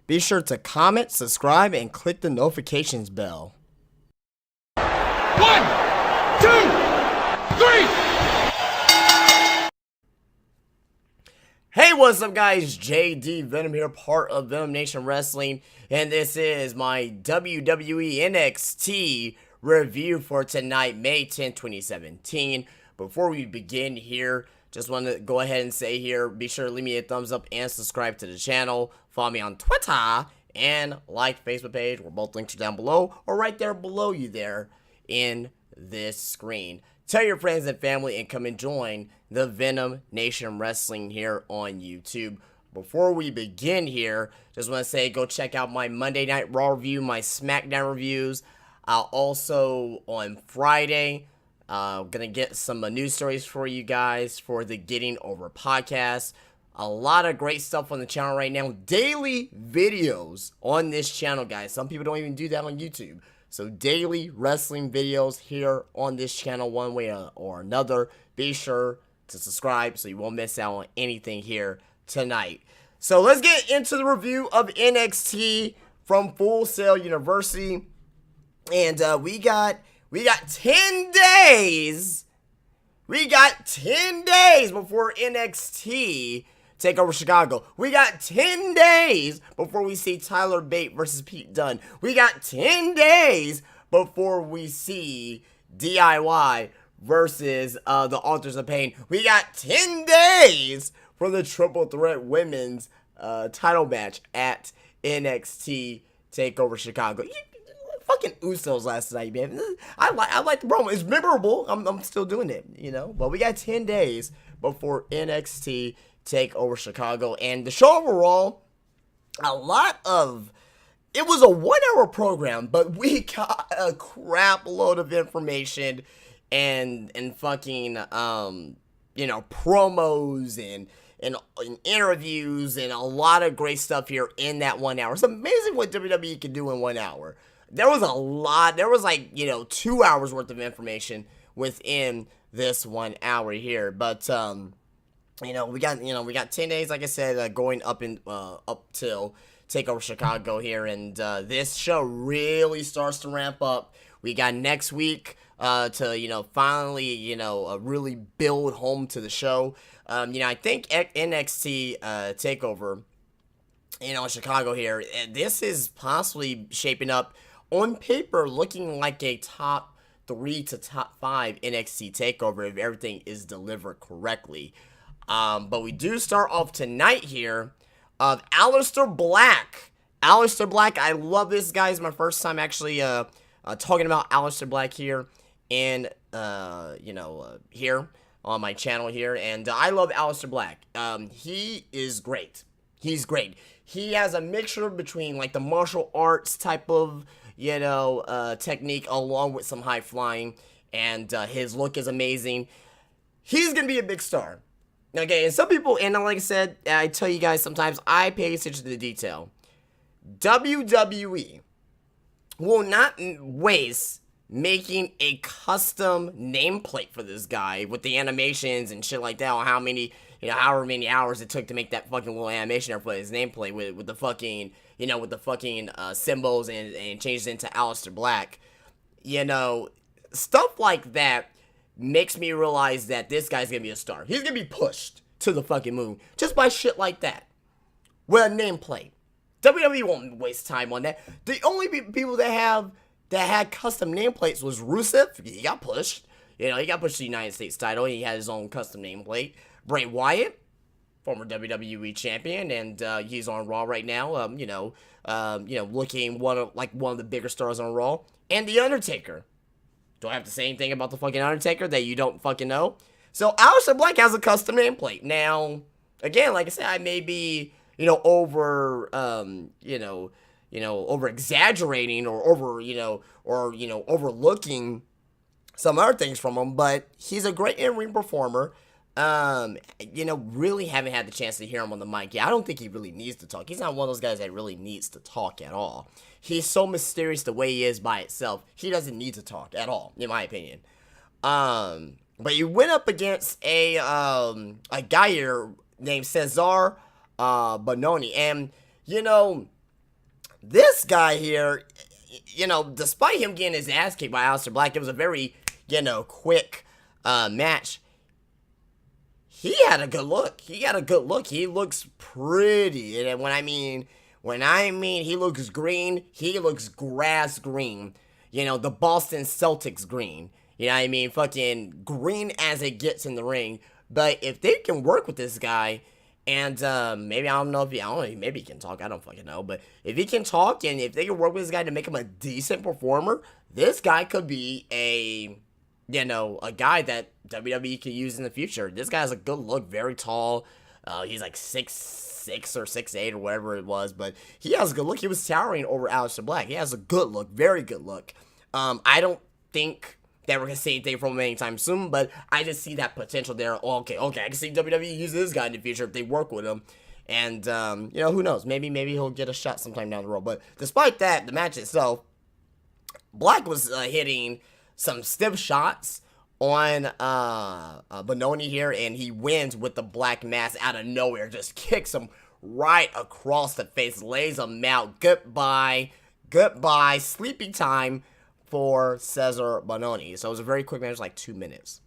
Be sure to comment, subscribe, and click the notifications bell. 1, 2, 3. Hey, what's up, guys? JD Venom here, part of Venom Nation Wrestling, and this is my WWE NXT review for tonight, May 10, 2017. Before we begin here, just want to go ahead and say here, be sure to leave me a thumbs up and subscribe to the channel. Follow me on Twitter and like the Facebook page. We're both linked down below or right there below you there in this screen. Tell your friends and family and come and join the Venom Nation Wrestling here on YouTube. Before we begin here, just want to say go check out my Monday Night Raw review, my SmackDown reviews. Also on Friday, gonna get some news stories for you guys for the Getting Over podcast. A lot of great stuff on the channel right now. Daily videos on this channel, guys. Some people don't even do that on YouTube. So daily wrestling videos here on this channel one way or another. Be sure to subscribe so you won't miss out on anything here tonight. So let's get into the review of NXT from Full Sail University. And we got 10 days. We got 10 days before NXT take over Chicago. We got 10 days before we see Tyler Bate versus Pete Dunne. We got 10 days before we see DIY versus the Authors of Pain. We got 10 days for the Triple Threat Women's title match at NXT TakeOver Chicago. Fucking Usos last night, man. I like the promo. It's memorable. I'm still doing it, you know. But we got 10 days before NXT take over Chicago, and the show overall, it was a 1-hour program, but we got a crap load of information and fucking promos and interviews and a lot of great stuff here in that 1 hour. It's amazing what WWE can do in 1 hour. There was a lot. There was 2 hours worth of information within this 1 hour here, but we got 10 days, like I said, going up till TakeOver Chicago here, and this show really starts to ramp up. We got next week to finally really build home to the show. I think NXT TakeOver Chicago here, this is possibly shaping up on paper looking like a top 3 to top 5 NXT TakeOver if everything is delivered correctly. But we do start off tonight here of Alistair Black. Alistair Black, I love this guy. It's my first time actually talking about Alistair Black here and here on my channel here, and I love Alistair Black. He is great. He's great. He has a mixture between like the martial arts type of technique along with some high flying, and his look is amazing. He's gonna be a big star. Okay, and some people, and like I said, I tell you guys sometimes I pay attention to the detail. WWE will not waste making a custom nameplate for this guy with the animations and shit like that, or how many, however many hours it took to make that fucking little animation there for his nameplate with the fucking, symbols and changes into Alistair Black. Stuff like that makes me realize that this guy's gonna be a star. He's gonna be pushed to the fucking moon just by shit like that with a nameplate. WWE won't waste time on that. The only people that had custom nameplates was Rusev. He got pushed. He got pushed to the United States title. He had his own custom nameplate. Bray Wyatt, former WWE champion, and he's on Raw right now. Looking one of the bigger stars on Raw. And The Undertaker. Do I have to say anything about the fucking Undertaker that you don't fucking know? So Alistair Black has a custom nameplate. Now, again, like I said, I may be, over exaggerating or overlooking some other things from him, but he's a great in-ring performer. Really haven't had the chance to hear him on the mic. Yeah, I don't think he really needs to talk. He's not one of those guys that really needs to talk at all. He's so mysterious the way he is by itself. He doesn't need to talk at all, in my opinion. But you went up against a guy here named Cesar Bononi, and This guy here, despite him getting his ass kicked by Alistair Black, it was a very, quick match. He had a good look. He looks pretty. And when I mean he looks green, he looks grass green. The Boston Celtics green. You know what I mean? Fucking green as it gets in the ring. But if they can work with this guy, and maybe maybe he can talk. I don't fucking know. But if he can talk, and if they can work with this guy to make him a decent performer, this guy could be a guy that WWE could use in the future. This guy has a good look, very tall. He's like 6'6" or 6'8" or whatever it was, but he has a good look. He was towering over Alistair Black. He has a good look, very good look. I don't think that we're going to see anything from him anytime soon, but I just see that potential there. Okay, I can see WWE use this guy in the future if they work with him. And, who knows? Maybe he'll get a shot sometime down the road. But despite that, the match itself, Black was hitting some stiff shots on Bononi here, and he wins with the black mass out of nowhere. Just kicks him right across the face, lays him out. Goodbye, sleepy time for Cesar Bononi. So it was a very quick match, like 2 minutes.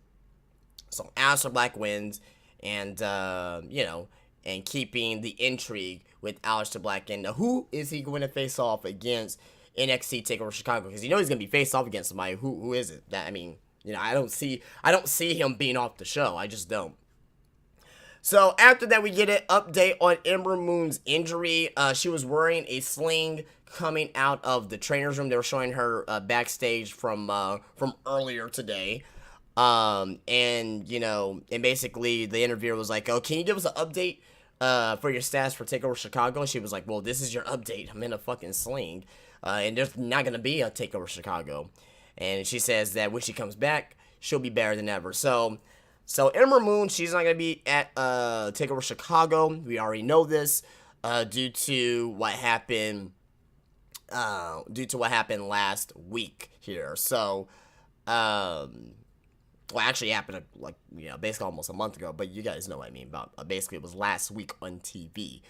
So Alistair Black wins, and and keeping the intrigue with Alistair Black. And who is he going to face off against NXT TakeOver Chicago? Because he's going to be faced off against somebody. Who is it? I don't see him being off the show. I just don't. So after that, we get an update on Ember Moon's injury. She was wearing a sling coming out of the trainer's room. They were showing her backstage from earlier today. And basically the interviewer was like, "Oh, can you give us an update for your stats for TakeOver Chicago?" And she was like, "Well, this is your update. I'm in a fucking sling. And there's not going to be a TakeOver Chicago." And she says that when she comes back, she'll be better than ever. So Ember Moon, she's not going to be at TakeOver Chicago. We already know this due to what happened last week here. So, actually happened basically almost a month ago, but you guys know what I mean about basically it was last week on TV.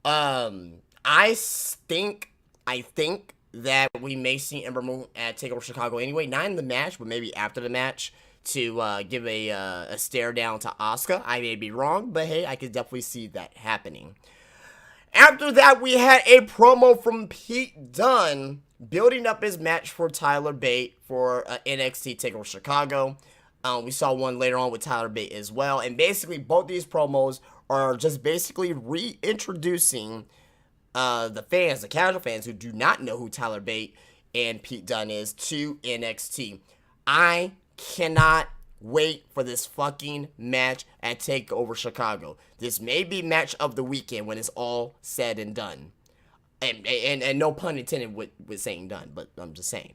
I think that we may see Ember Moon at TakeOver Chicago anyway, not in the match, but maybe after the match to give a stare down to Asuka. I may be wrong, but hey, I could definitely see that happening. After that, we had a promo from Pete Dunne building up his match for Tyler Bate for NXT TakeOver Chicago. We saw one later on with Tyler Bate as well. And basically, both these promos are just basically reintroducing the fans, the casual fans who do not know who Tyler Bate and Pete Dunne is, to NXT. I cannot wait for this fucking match at TakeOver Chicago. This may be match of the weekend when it's all said and done. And no pun intended with saying done, but I'm just saying.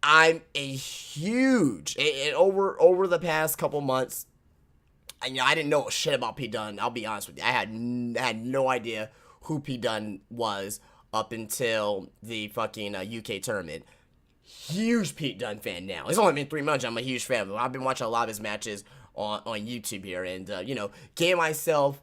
I'm a huge, over the past couple months, I didn't know shit about Pete Dunne. I'll be honest with you. I had no idea who Pete Dunne was up until the fucking UK tournament. Huge Pete Dunne fan now. It's only been 3 months. I'm a huge fan of him. I've been watching a lot of his matches on YouTube here, and getting myself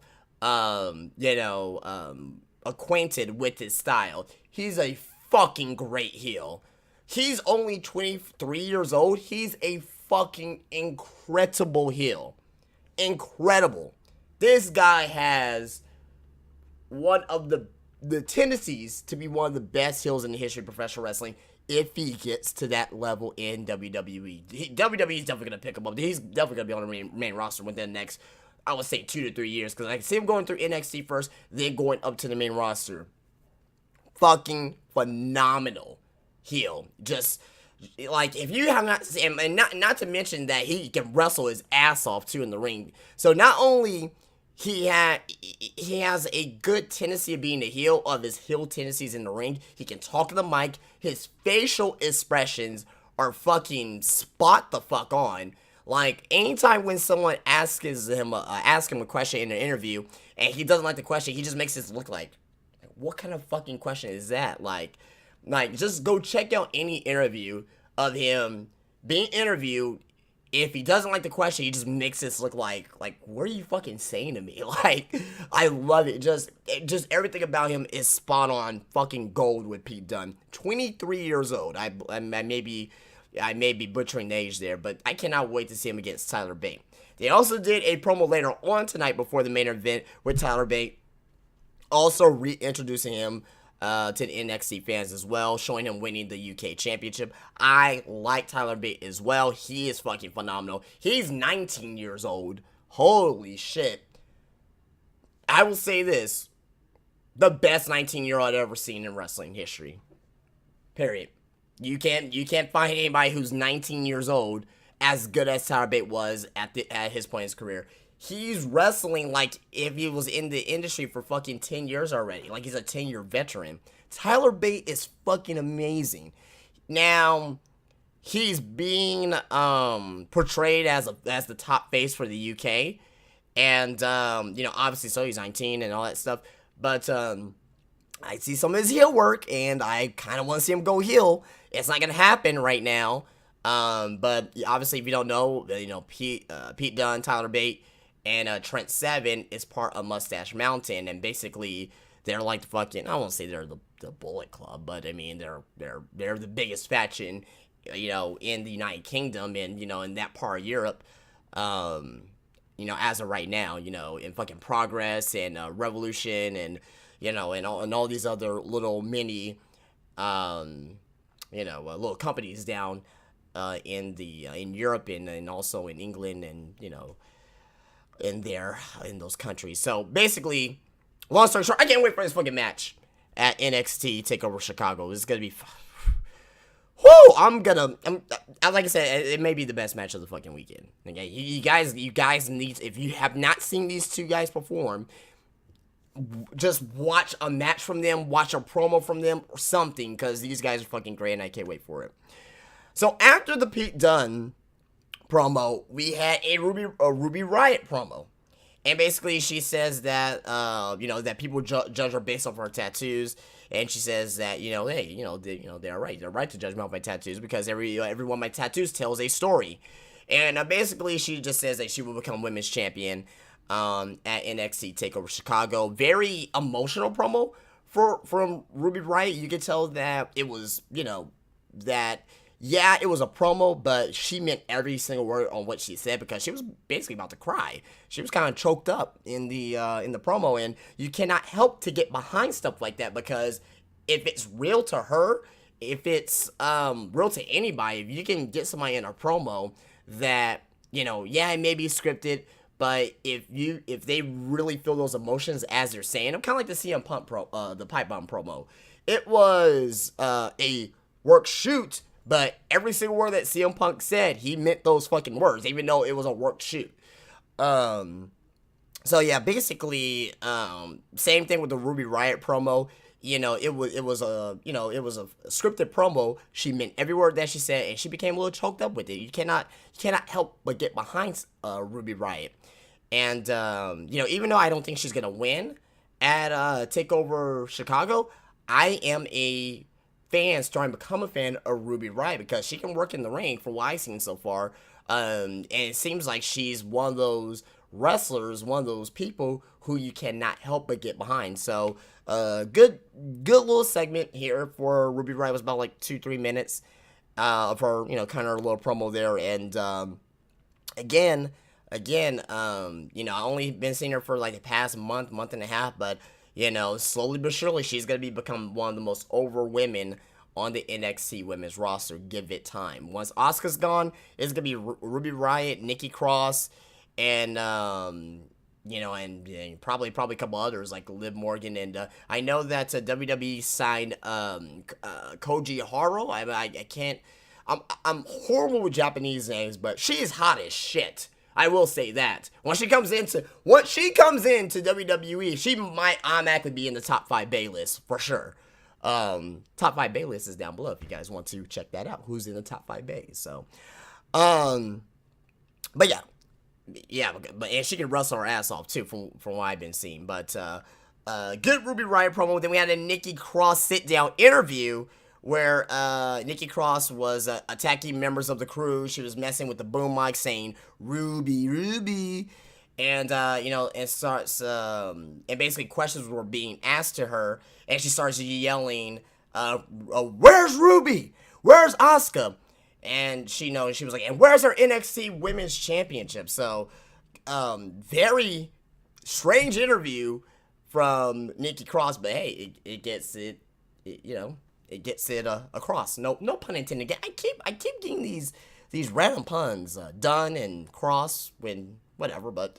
acquainted with his style. He's a fucking great heel. He's only 23 years old. He's a fucking incredible heel. Incredible. This guy has one of the tendencies to be one of the best heels in the history of professional wrestling if he gets to that level in WWE. WWE is definitely going to pick him up. He's definitely going to be on the main roster within the next, I would say, 2 to 3 years. Because I can see him going through NXT first, then going up to the main roster. Fucking phenomenal heel. Just, if you have not seen, and not to mention that he can wrestle his ass off, too, in the ring. So not only he has a good tendency of being a heel, of his heel tendencies in the ring. He can talk to the mic. His facial expressions are fucking spot the fuck on. Anytime when someone asks him a question in an interview and he doesn't like the question, he just makes this look like, what kind of fucking question is that? Just go check out any interview of him being interviewed, if he doesn't like the question, he just makes this look like what are you fucking saying to me? Like, I love it. Just everything about him is spot on fucking gold with Pete Dunne. 23 years old. I may be butchering the age there, but I cannot wait to see him against Tyler Bate. They also did a promo later on tonight before the main event with Tyler Bate, also reintroducing him to the NXT fans as well, showing him winning the UK Championship. I like Tyler Bate as well. He is fucking phenomenal. He's 19 years old. Holy shit. I will say this. The best 19-year-old I've ever seen in wrestling history. Period. You can't find anybody who's 19 years old as good as Tyler Bate was at his point in his career. He's wrestling like if he was in the industry for fucking 10 years already. Like he's a 10-year veteran. Tyler Bate is fucking amazing. Now, he's being portrayed as the top face for the UK. And, obviously so he's 19 and all that stuff. But I see some of his heel work, and I kind of want to see him go heel. It's not going to happen right now. But obviously, if you don't know, Pete Dunne, Tyler Bate, and Trent Seven is part of Mustache Mountain, and basically they're like the fucking, I won't say they're the Bullet Club, but I mean they're the biggest faction, in the United Kingdom and in that part of Europe, as of right now, in fucking Progress and Revolution and and all these other little mini little companies down in Europe and also in England and in those countries. So basically, long story short, I can't wait for this fucking match at NXT TakeOver Chicago. This is gonna be, whoo! Like I said, it may be the best match of the fucking weekend. Okay, you guys need, if you have not seen these two guys perform, just watch a match from them, watch a promo from them, or something, because these guys are fucking great, and I can't wait for it. So after the Pete Dunne promo, we had a Ruby Riott promo, and basically she says that that people judge her based off her tattoos, and she says that they're right to judge me off my tattoos because every one of my tattoos tells a story, and basically she just says that she will become women's champion at NXT TakeOver Chicago. Very emotional promo from Ruby Riott. You could tell that it was it was a promo, but she meant every single word on what she said because she was basically about to cry. She was kind of choked up in the promo, and you cannot help to get behind stuff like that because if it's real to her, if it's real to anybody, if you can get somebody in a promo that it may be scripted, but if they really feel those emotions as they're saying, I'm kind of like the CM Punk the Pipe Bomb promo. It was a work shoot. But every single word that CM Punk said, he meant those fucking words, even though it was a worked shoot. So yeah, basically, same thing with the Ruby Riott promo. It was a scripted promo. She meant every word that she said, and she became a little choked up with it. You cannot help but get behind Ruby Riott. And even though I don't think she's gonna win at TakeOver Chicago, I am a starting to become a fan of Ruby Riott because she can work in the ring from what I've seen so far. And it seems like she's one of those wrestlers, one of those people who you cannot help but get behind. So, good little segment here for Ruby Riott. It was about like 2-3 minutes of her, kind of her little promo there. And again, I only been seeing her for like the past month and a half, but slowly but surely, she's going to become one of the most over women on the NXT women's roster. Give it time. Once Asuka's gone, it's going to be Ruby Riott, Nikki Cross, and, and probably a couple others like Liv Morgan. And I know that WWE signed Koji Haro. I can't, I'm horrible with Japanese names, but she is hot as shit. I will say that. Once she comes into WWE, she might automatically be in the top 5 Bay list for sure. Top 5 Bay list is down below if you guys want to check that out. Who's in the top 5 Bays? So, but and she can wrestle her ass off too from what I've been seeing. But good Ruby Riott promo. Then we had a Nikki Cross sit down interview where Nikki Cross was attacking members of the crew. She was messing with the boom mic, saying "Ruby, Ruby," and and basically questions were being asked to her, and she starts yelling, "Where's Ruby? Where's Asuka?" And she was like, "And where's her NXT Women's Championship?" So, very strange interview from Nikki Cross, but hey, it gets it, it gets it across. No pun intended. I keep getting these random puns, Dunne and Cross, when whatever, but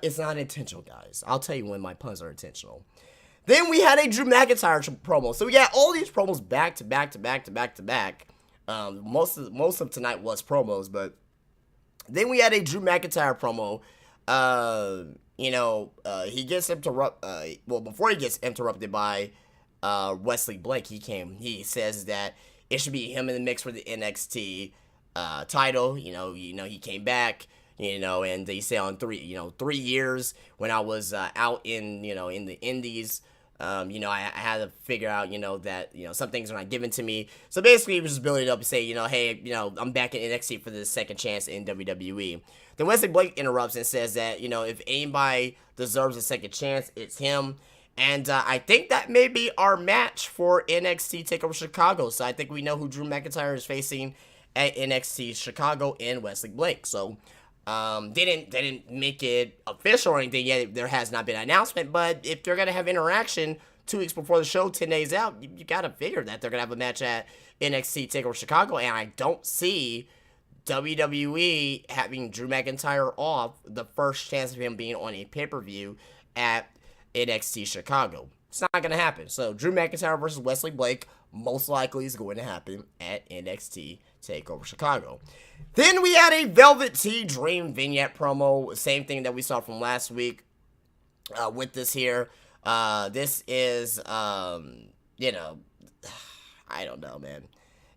it's not intentional, guys. I'll tell you when my puns are intentional. Then we had a Drew McIntyre promo. So we got all these promos back to back to back to back to back. Most of tonight was promos, but then we had a Drew McIntyre promo. He gets interrupted. Before he gets interrupted by Wesley Blake, he says that it should be him in the mix for the NXT title. He came back. And they say on 3 years when I was out in the Indies. I had to figure out, that, some things are not given to me. So basically, he was just building it up and say, hey, I'm back in NXT for the second chance in WWE. Then Wesley Blake interrupts and says that, if anybody deserves a second chance, it's him. And I think that may be our match for NXT TakeOver Chicago. So I think we know who Drew McIntyre is facing at NXT Chicago and Wesley Blake. So they didn't make it official or anything yet. There has not been an announcement, but if they're gonna have interaction 2 weeks before the show, 10 days out, you gotta figure that they're gonna have a match at NXT TakeOver Chicago, and I don't see WWE having Drew McIntyre off the first chance of him being on a pay-per-view at NXT Chicago. It's not gonna happen. So Drew McIntyre versus Wesley Blake most likely is going to happen at NXT TakeOver Chicago. Then we had a Velvet Tea Dream vignette promo. Same thing that we saw from last week with this here. This is, I don't know, man.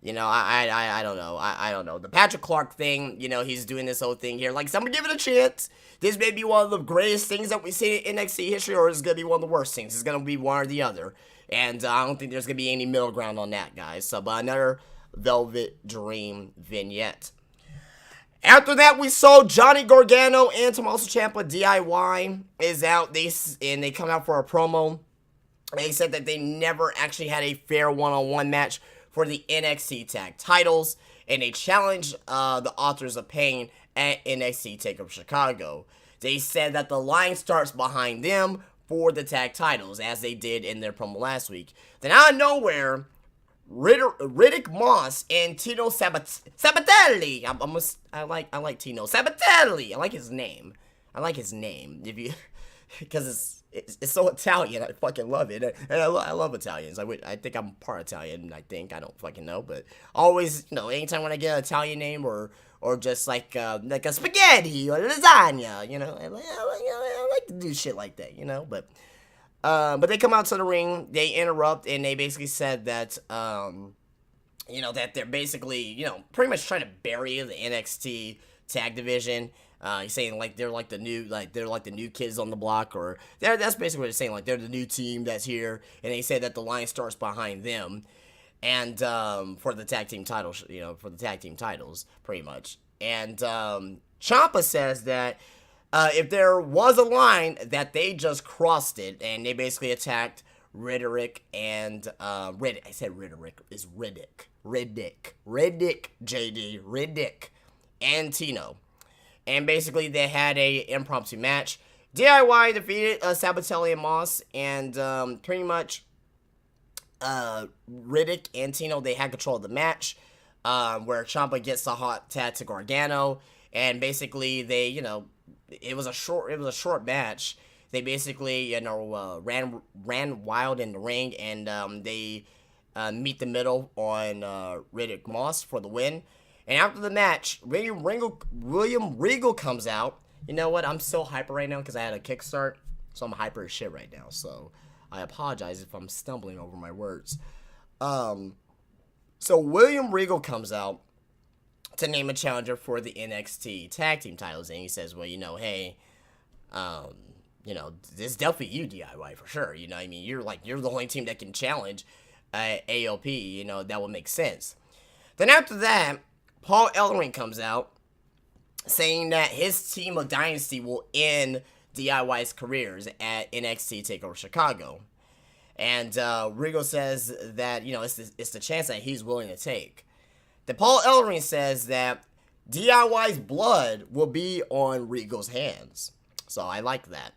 I don't know. I don't know. The Patrick Clark thing, he's doing this whole thing here. Like, someone give it a chance. This may be one of the greatest things that we see in NXT history, or it's going to be one of the worst things. It's going to be one or the other. And I don't think there's going to be any middle ground on that, guys. So, but another Velvet Dream vignette. After that, we saw Johnny Gargano and Tommaso Ciampa DIY is out. They come out for a promo. They said that they never actually had a fair one-on-one match for the NXT tag titles, and they challenged the Authors of Pain at NXT TakeOver Chicago. They said that the line starts behind them for the tag titles, as they did in their promo last week. Then out of nowhere, Riddick Moss and Tino Sabatelli. I like Tino Sabatelli. I like his name. Because it's so Italian. I fucking love it. And I love Italians. I think I'm part Italian. I don't fucking know. But always, anytime when I get an Italian name or just like a spaghetti or lasagna, I like to do shit like that, But they come out to the ring, they interrupt, and they basically said that, that they're basically, pretty much trying to bury the NXT tag division. He's saying like they're like the new kids on the block, or that's basically what they're saying, like they're the new team that's here, and they say that the line starts behind them, and for the tag team titles, pretty much. And Ciampa says that if there was a line, that they just crossed it, and they basically attacked Riddick and Riddick. I said Riddick is Riddick, JD, Riddick, and Tino. And basically, they had a impromptu match. DIY defeated Sabatelli and Moss, and pretty much Riddick and Tino, they had control of the match, where Ciampa gets the hot tag to Gargano, and basically they, it was a short match. They basically, ran wild in the ring, and they meet the middle on Riddick Moss for the win. And after the match, William Regal comes out. You know what? I'm so hyper right now because I had a kickstart, so I'm hyper as shit right now. So I apologize if I'm stumbling over my words. So William Regal comes out to name a challenger for the NXT tag team titles, and he says, well, hey, this is definitely you, DIY, for sure. You're the only team that can challenge AOP, that would make sense. Then after that, Paul Ellering comes out saying that his team of Dynasty will end DIY's careers at NXT TakeOver Chicago. And Regal says that, it's the chance that he's willing to take. Then Paul Ellering says that DIY's blood will be on Regal's hands. So I like that.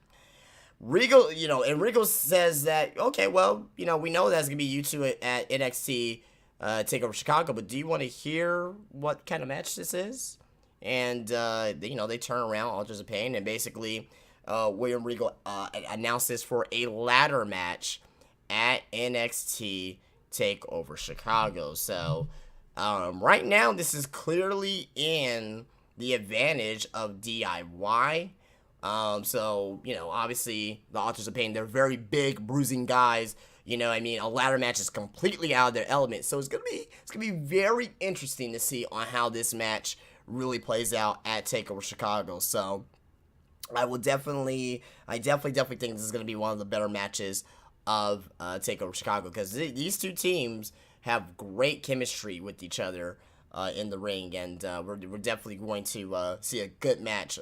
Regal, and Regal says that, okay, well, we know that's going to be you two at NXT TakeOver Chicago, but do you want to hear what kind of match this is? And, they turn around, Altars of Pain, and basically William Regal announced this for a ladder match at NXT TakeOver Chicago. So, right now, this is clearly in the advantage of DIY. So, obviously, the Authors of Pain, they're very big, bruising guys. A ladder match is completely out of their element. So, it's gonna be very interesting to see on how this match really plays out at TakeOver Chicago. So, I definitely think this is gonna be one of the better matches of TakeOver Chicago, because these two teams have great chemistry with each other in the ring, and we're definitely going to see a great match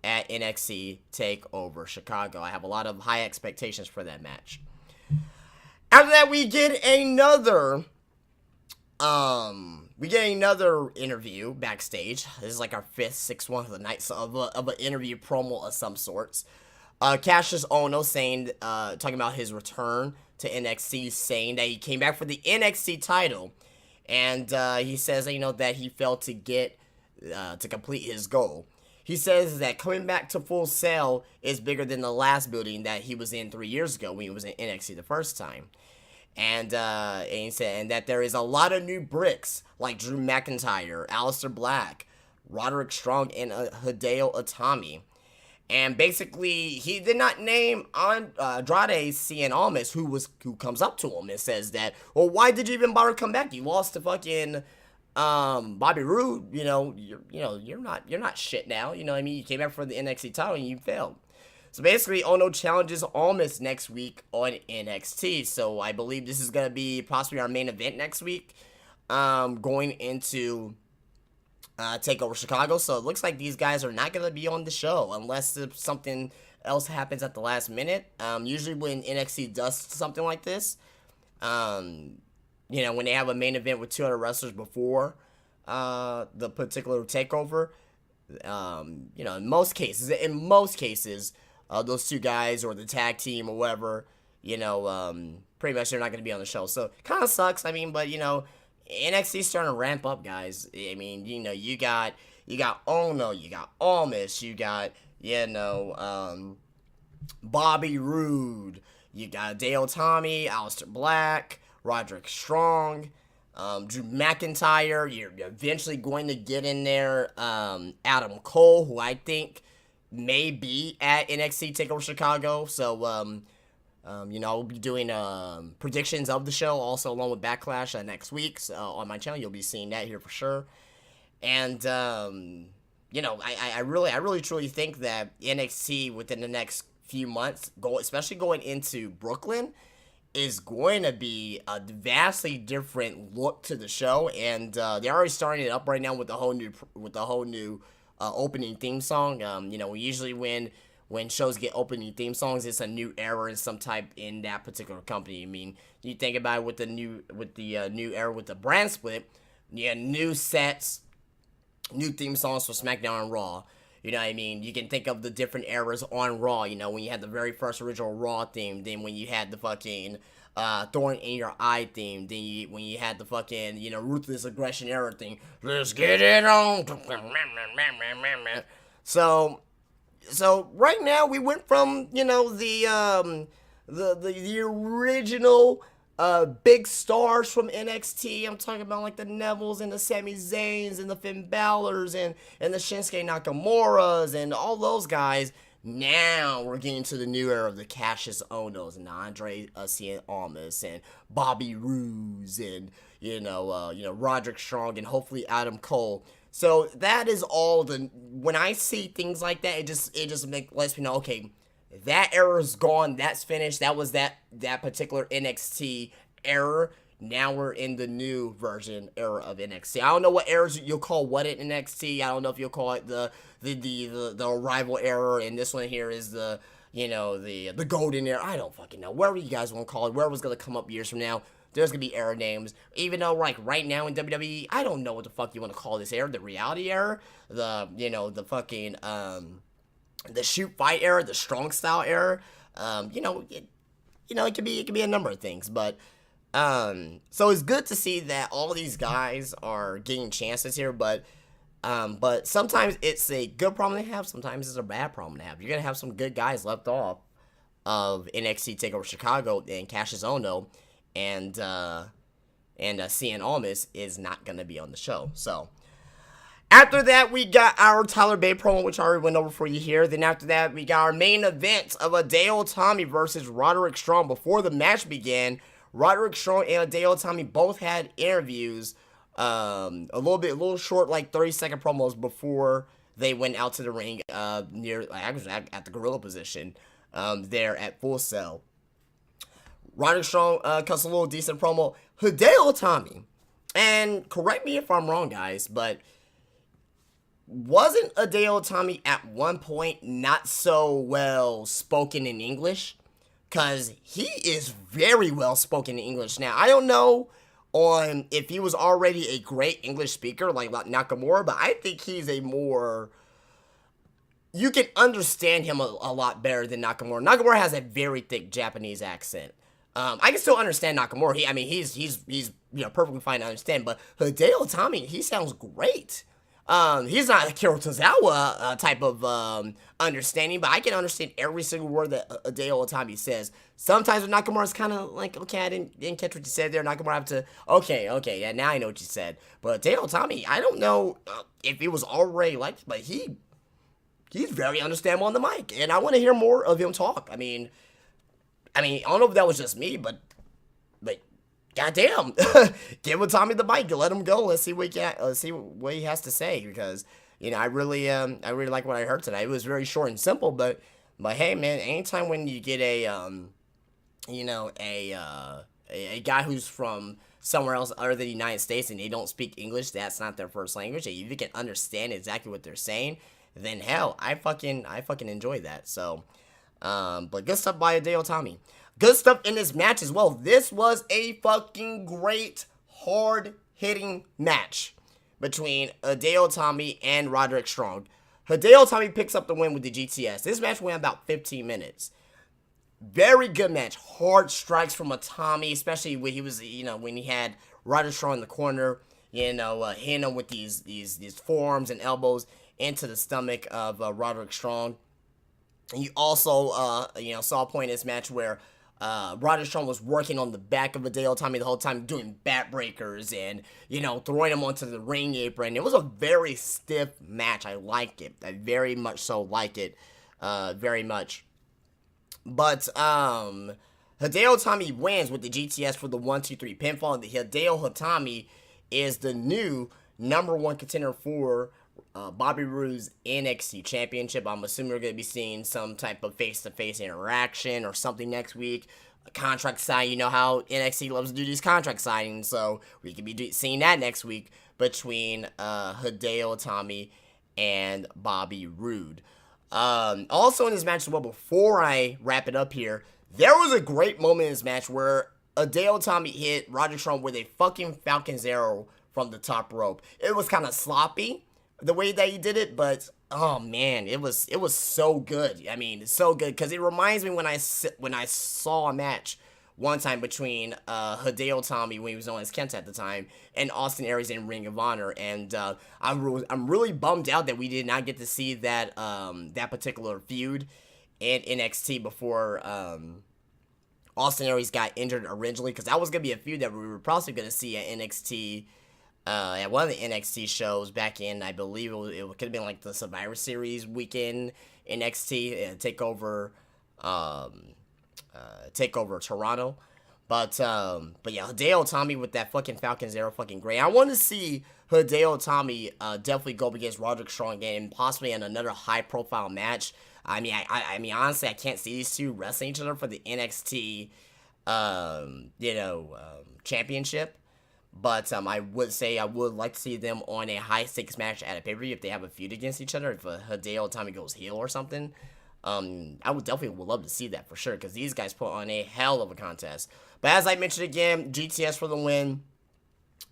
at NXT TakeOver Chicago. I have a lot of high expectations for that match. After that, we get another interview backstage. This is like our 5th, 6th one of the night of an interview promo of some sorts. Cassius Ohno talking about his return to NXT, saying that he came back for the NXT title, and he says that he failed to complete his goal. He says that coming back to Full Sail is bigger than the last building that he was in 3 years ago when he was in NXT the first time. And he said that there is a lot of new bricks like Drew McIntyre, Alistair Black, Roderick Strong, and Hideo Itami. And basically, he did not name Andrade Cien Almas, who comes up to him and says that, well, why did you even bother to come back? You lost to fucking Bobby Roode. You're not shit now. You came back for the NXT title and you failed. So basically, Ono challenges Almas next week on NXT. So I believe this is gonna be possibly our main event next week, going into TakeOver Chicago. So it looks like these guys are not gonna be on the show unless something else happens at the last minute. Usually when NXT does something like this, when they have a main event with 2 other wrestlers before the particular takeover, in most cases, those 2 guys or the tag team or whatever, pretty much they're not going to be on the show. So kind of sucks. But NXT's starting to ramp up, guys. You got Ono, you got Almas, you got Bobby Roode, you got Dale Tommy, Alistair Black, Roderick Strong, Drew McIntyre. You're eventually going to get in there Adam Cole, who I think may be at NXT TakeOver Chicago. So, I'll be doing predictions of the show also along with Backlash next week. So on my channel, you'll be seeing that here for sure. And, I really truly think that NXT within the next few months, especially going into Brooklyn, is going to be a vastly different look to the show, and they're already starting it up right now with the whole new opening theme song. Usually when shows get opening theme songs, it's a new era in some type in that particular company. You think about it with the new era with the brand split, new sets, new theme songs for SmackDown and Raw. You can think of the different eras on Raw, when you had the very first original Raw theme, then when you had the fucking Thorn in Your Eye theme, then when you had the fucking, Ruthless Aggression era thing, let's get it on. So right now we went from, the original big stars from NXT. I'm talking about like the Nevilles and the Sami Zayns and the Finn Balor's and the Shinsuke Nakamura's and all those guys. Now we're getting to the new era of the Cassius Ohnos and Andre Cien Almas and Bobby Roode and Roderick Strong and hopefully Adam Cole. So that is all when I see things like that, it just lets me know, okay, that era's gone. That's finished. That was that particular NXT era. Now we're in the new version era of NXT. I don't know what eras you'll call what in NXT. I don't know if you'll call it the arrival era, and this one here is the the golden era. I don't fucking know. Whatever you guys want to call it, wherever's gonna come up years from now, there's gonna be era names. Even though like right now in WWE, I don't know what the fuck you want to call this era. The reality era, the fucking the shoot fight era, the strong style era. It could be a number of things, but so it's good to see that all these guys are getting chances here, but sometimes it's a good problem to have, sometimes it's a bad problem to have. You're gonna have some good guys left off of NXT TakeOver Chicago, and Cassius Ohno and Cien Almas is not gonna be on the show. So after that, we got our Tyler Bate promo, which I already went over for you here. Then after that, we got our main event of Hideo Itami versus Roderick Strong. Before the match began, Roderick Strong and Hideo Itami both had interviews, a little short, like 30-second promos before they went out to the ring, near at the gorilla position, there at Full Sail. Roderick Strong cuts a little decent promo. Hideo Itami, and correct me if I'm wrong, guys, but wasn't Hideo Itami at one point not so well spoken in English? Because he is very well spoken in English now. I don't know on if he was already a great English speaker like Nakamura, but I think he's a more... You can understand him a lot better than Nakamura. Nakamura has a very thick Japanese accent. I can still understand Nakamura. He's perfectly fine to understand, but Hideo Itami, he sounds great. He's not a Kiro Tozawa type of understanding, but I can understand every single word that Hideo Itami says. Sometimes with Nakamura, it's kind of like, okay, I didn't catch what you said there. Nakamura have to, okay, yeah, now I know what you said. But Hideo Itami, I don't know if he was already like, but he's very understandable on the mic, and I want to hear more of him talk. I mean, I don't know if that was just me, but goddamn, give Tommy the mic, let him go. Let's see what he has to say, because I really like what I heard tonight. It was very short and simple, but hey, man, anytime when you get a guy who's from somewhere else other than the United States and they don't speak English, that's not their first language, and you can understand exactly what they're saying, then hell, I fucking enjoy that. So, but good stuff by Hideo Itami. Good stuff in this match as well. This was a fucking great, hard-hitting match between Hideo Itami and Roderick Strong. Hideo Itami picks up the win with the GTS. This match went about 15 minutes. Very good match. Hard strikes from Itami, especially when he was, when he had Roderick Strong in the corner, hitting him with these forearms and elbows into the stomach of Roderick Strong. And you also, saw a point in this match where Roderick Strong was working on the back of Hideo Itami the whole time, doing backbreakers and, throwing him onto the ring apron. It was a very stiff match. I like it. I very much so like it. Very much. But, Hideo Itami wins with the GTS for the 1-2-3 pinfall. And the Hideo Itami is the new #1 contender for Bobby Roode's NXT Championship. I'm assuming we're going to be seeing some type of face-to-face interaction or something next week. A contract sign, you know how NXT loves to do these contract signings, so we could be seeing that next week between Hideo Itami and Bobby Roode. Also in this match as well, before I wrap it up here, there was a great moment in this match where Hideo Itami hit Roderick Strong with a fucking Falcon's Arrow from the top rope. It was kind of sloppy the way that he did it, but oh man, it was so good. So good, because it reminds me when I saw a match one time between Hideo Itami, when he was known as Kenta at the time, and Austin Aries in Ring of Honor, and I'm really bummed out that we did not get to see that that particular feud in NXT before Austin Aries got injured originally, because that was gonna be a feud that we were probably gonna see at NXT. At one of the NXT shows back in, I believe it could have been like the Survivor Series weekend NXT takeover Toronto, but yeah, Hideo Itami with that fucking Falcon's Arrow, fucking great. I want to see Hideo Itami definitely go up against Roderick Strong again, and possibly in another high profile match. I mean, honestly, I can't see these two wrestling each other for the NXT, championship. But I would say I would like to see them on a high stakes match at a pay-per-view if they have a feud against each other. If Hideo Itami goes heel or something, I would love to see that for sure, because these guys put on a hell of a contest. But as I mentioned again, GTS for the win.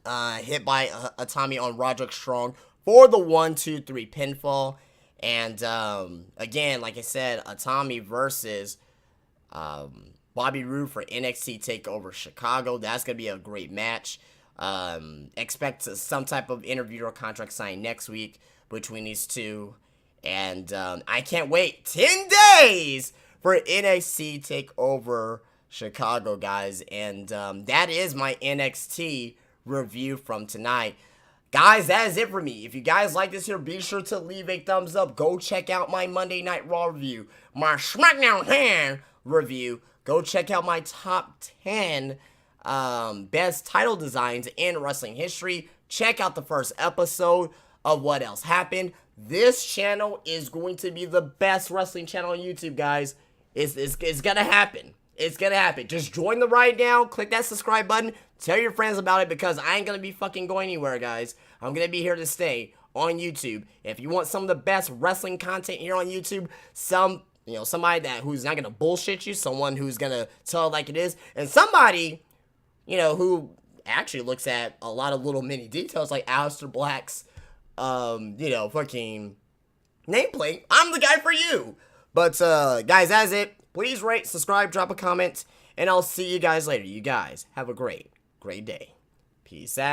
Hit by Itami on Roderick Strong for the 1-2-3 pinfall. And again, like I said, Itami versus Bobby Roode for NXT TakeOver Chicago. That's going to be a great match. Expect some type of interview or contract sign next week between these two. And I can't wait. 10 days for NXT TakeOver Chicago, guys. And that is my NXT review from tonight. Guys, that is it for me. If you guys like this here, be sure to leave a thumbs up. Go check out my Monday Night Raw review, my SmackDown hand review. Go check out my top 10 best title designs in wrestling history. Check out the first episode of What Else Happened. This channel is going to be the best wrestling channel on YouTube, guys. It's gonna happen. It's gonna happen. Just join the ride now. Click that subscribe button. Tell your friends about it, because I ain't gonna be fucking going anywhere, guys. I'm gonna be here to stay on YouTube. If you want some of the best wrestling content here on YouTube, somebody who's not gonna bullshit you, someone who's gonna tell it like it is, and somebody, who actually looks at a lot of little mini details like Alistair Black's, fucking nameplate, I'm the guy for you. But, guys, that's it. Please rate, subscribe, drop a comment, and I'll see you guys later. You guys have a great day. Peace out.